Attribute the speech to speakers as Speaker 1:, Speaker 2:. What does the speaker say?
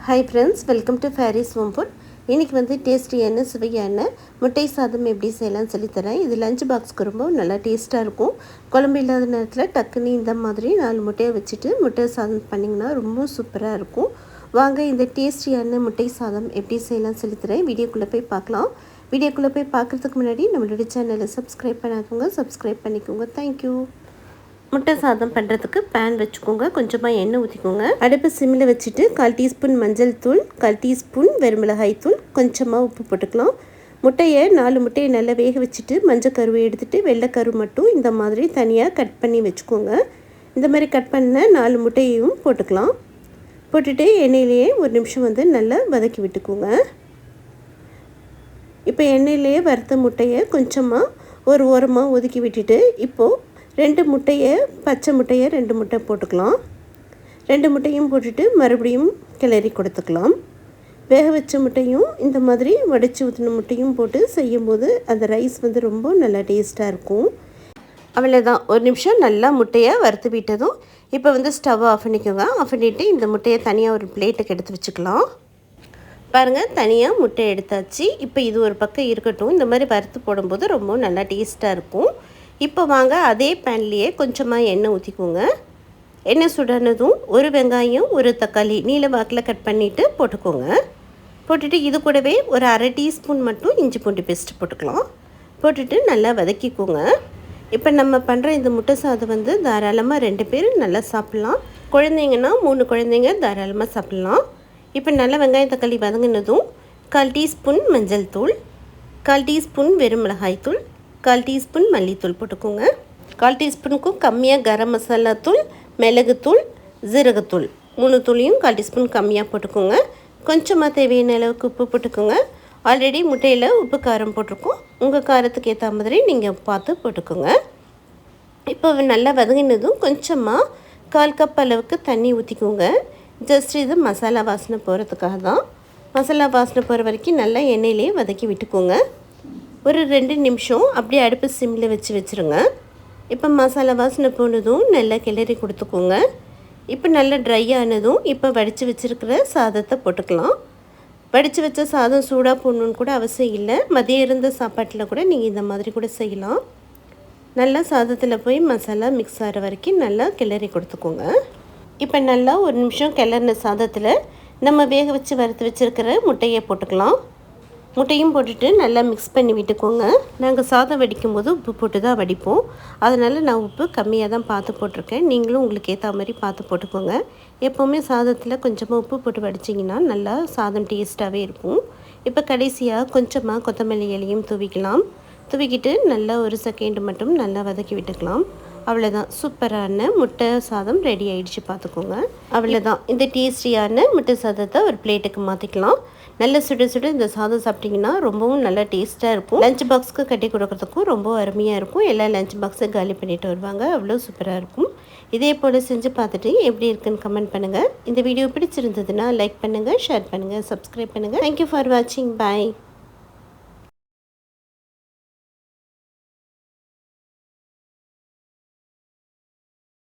Speaker 1: Hi friends, welcome to Faris home food. இன்றைக்கி வந்து டேஸ்டியான சுவையான முட்டை சாதம் எப்படி செய்யலாம்னு சொல்லித்தரேன். இது லஞ்ச் பாக்ஸ்க்கு ரொம்ப நல்லா டேஸ்ட்டாக இருக்கும். குழம்பு இல்லாத நேரத்தில் டக்குன்னு இந்த மாதிரி 4 முட்டையை வச்சுட்டு முட்டை சாதம் பண்ணிங்கன்னா ரொம்ப சூப்பராக இருக்கும். வாங்க இந்த டேஸ்டியான முட்டை சாதம் எப்படி செய்யலாம்னு சொல்லித்தரேன். வீடியோக்குள்ளே போய் பார்க்கலாம். வீடியோக்குள்ளே போய் பார்க்குறதுக்கு முன்னாடி நம்மளோட சேனலை சப்ஸ்கிரைப் பண்ணாதவங்க சப்ஸ்கிரைப் பண்ணிக்கோங்க. தேங்க்யூ. முட்டை சாதம் பண்ணுறதுக்கு பேன் வச்சுக்கோங்க. கொஞ்சமாக எண்ணெய் ஊற்றிக்கோங்க. அடுப்பு சிம்மில் வச்சுட்டு 1/4 டீஸ்பூன் மஞ்சள் தூள், 1/4 டீஸ்பூன் வெறுமிளகாய் தூள், கொஞ்சமாக உப்பு போட்டுக்கலாம். முட்டையை 4 முட்டையை நல்லா வேக வச்சுட்டு மஞ்சள் கருவை எடுத்துகிட்டு வெள்ளைக்கரு மட்டும் இந்த மாதிரி தனியாக கட் பண்ணி வச்சுக்கோங்க. இந்த மாதிரி கட் பண்ண 4 முட்டையையும் போட்டுக்கலாம். போட்டுட்டு எண்ணெயிலேயே ஒரு நிமிஷம் வந்து நல்லா வதக்கி விட்டுக்கோங்க. இப்போ எண்ணெயிலேயே வறுத்த முட்டையை கொஞ்சமாக ஒரு ஓரமாக ஒதுக்கி விட்டுட்டு இப்போது 2 முட்டையை பச்சை முட்டையை 2 முட்டை போட்டுக்கலாம். 2 முட்டையும் போட்டுட்டு மறுபடியும் கிளறி கொடுத்துக்கலாம். வேக வச்ச முட்டையும் இந்த மாதிரி வடித்து ஊற்றின முட்டையும் போட்டு செய்யும்போது அந்த ரைஸ் வந்து ரொம்ப நல்லா டேஸ்ட்டாக இருக்கும். அவ்வளோதான், ஒரு நிமிஷம் நல்லா முட்டையை வறுத்து விட்டதும் இப்போ வந்து ஸ்டவ் ஆஃப் பண்ணிக்கோங்க. ஆஃப் பண்ணிவிட்டு இந்த முட்டையை தனியாக ஒரு பிளேட்டுக்கு எடுத்து வச்சுக்கலாம். பாருங்கள், தனியாக முட்டை எடுத்தாச்சு. இப்போ இது ஒரு பக்கம் இருக்கட்டும். இந்த மாதிரி வறுத்து போடும்போது ரொம்ப நல்லா டேஸ்ட்டாக இருக்கும். இப்போ வாங்க அதே பேன்லேயே கொஞ்சமாக எண்ணெய் ஊற்றிக்கோங்க. எண்ணெய் சுடானதும் ஒரு வெங்காயம் ஒரு தக்காளி நீல வாக்கில் கட் பண்ணிவிட்டு போட்டுக்கோங்க. போட்டுட்டு இது கூடவே ஒரு 1/2 டீஸ்பூன் மட்டும் இஞ்சி பூண்டு பேஸ்ட் போட்டுக்கலாம். போட்டுட்டு நல்லா வதக்கிக்கோங்க. இப்போ நம்ம பண்ணுற இந்த முட்டை சாதம் வந்து தாராளமாக 2 பேர் நல்லா சாப்பிட்லாம். குழந்தைங்கன்னா 3 குழந்தைங்க தாராளமாக சாப்பிட்லாம். இப்போ நல்லா வெங்காயம் தக்காளி வதங்கினதும் 1/4 டீஸ்பூன் மஞ்சள் தூள், 1/4 டீஸ்பூன் வெறுமிளகாய் தூள், 1/4 டீஸ்பூன் மல்லித்தூள் போட்டுக்கோங்க. 1/4 டீஸ்பூனுக்கும் கம்மியாக கரம் மசாலா தூள், மிளகுத்தூள், ஜீரகத்தூள் 3 தூளையும் 1/4 டீஸ்பூன் கம்மியாக போட்டுக்கோங்க. கொஞ்சமாக தேவையான அளவுக்கு உப்பு போட்டுக்கோங்க. ஆல்ரெடி முட்டையில் உப்பு காரம் போட்டிருக்கோம். உங்கள் காரத்துக்கு ஏற்ற மாதிரி நீங்கள் பார்த்து போட்டுக்கோங்க. இப்போ நல்லா வதங்கினதும் கொஞ்சமாக 1/4 கப் அளவுக்கு தண்ணி ஊற்றிக்கோங்க. ஜஸ்ட் இது மசாலா வாசனை போகிறதுக்காக தான். மசாலா வாசனை போகிற வரைக்கும் நல்லா எண்ணெயிலே வதக்கி விட்டுக்கோங்க. ஒரு 2 நிமிஷம் அப்படியே அடுப்பு சிம்மில் வச்சுருங்க. இப்போ மசாலா வாசனை போனதும் நல்லா கிளறி கொடுத்துக்கோங்க. இப்போ நல்லா ட்ரை ஆனதும் இப்போ வடித்து வச்சுருக்கிற சாதத்தை போட்டுக்கலாம். வடித்து வச்ச சாதம் சூடாக போடணுன்னு கூட அவசியம் இல்லை. மதியம் இருந்த சாப்பாட்டில் கூட நீங்கள் இந்த மாதிரி கூட செய்யலாம். நல்லா சாதத்தில் போய் மசாலா மிக்ஸ் ஆகிற வரைக்கும் நல்லா கிளறி கொடுத்துக்கோங்க. இப்போ நல்லா ஒரு நிமிஷம் கிளறின சாதத்தில் நம்ம வேக வச்சு வறுத்து வச்சுருக்கிற முட்டையை போட்டுக்கலாம். முட்டையும் போட்டுட்டு நல்லா மிக்ஸ் பண்ணி விட்டுக்கோங்க. நாங்கள் சாதம் வடிக்கும் போது உப்பு போட்டு தான் வடிப்போம். அதனால் நான் உப்பு கம்மியாக தான் பார்த்து போட்டிருக்கேன். நீங்களும் உங்களுக்கு ஏற்ற மாதிரி பார்த்து போட்டுக்கோங்க. எப்போவுமே சாதத்தில் கொஞ்சமாக உப்பு போட்டு வடிச்சிங்கன்னா நல்லா சாதம் டேஸ்ட்டாகவே இருக்கும். இப்போ கடைசியாக கொஞ்சமாக கொத்தமல்லி இலையும் தூவிக்கலாம். தூவிக்கிட்டு நல்லா ஒரு செகண்ட் மட்டும் நல்லா வதக்கி விட்டுக்கலாம். அவ்வளோதான், சூப்பரான முட்டை சாதம் ரெடி ஆகிடுச்சு. பார்த்துக்கோங்க. அவ்வளோதான், இந்த டேஸ்டியான முட்டை சாதத்தை ஒரு பிளேட்டுக்கு மாற்றிக்கலாம். நல்ல சுட சுட இந்த சாதம் சாப்பிட்டிங்கன்னா ரொம்பவும் நல்லா டேஸ்ட்டாக இருக்கும். லஞ்ச் பாக்ஸுக்கு கட்டி கொடுக்குறதுக்கும் ரொம்ப அருமையாக இருக்கும். எல்லா லஞ்ச் பாக்ஸை காலி பண்ணிட்டு வருவாங்க. அவ்வளோ சூப்பராக இருக்கும். இதே போல் செஞ்சு பார்த்துட்டு எப்படி இருக்குன்னு கமெண்ட் பண்ணுங்கள். இந்த வீடியோ பிடிச்சிருந்ததுன்னா லைக் பண்ணுங்கள், ஷேர் பண்ணுங்கள், சப்ஸ்கிரைப் பண்ணுங்கள். தேங்க்யூ ஃபார் வாட்சிங். பாய்.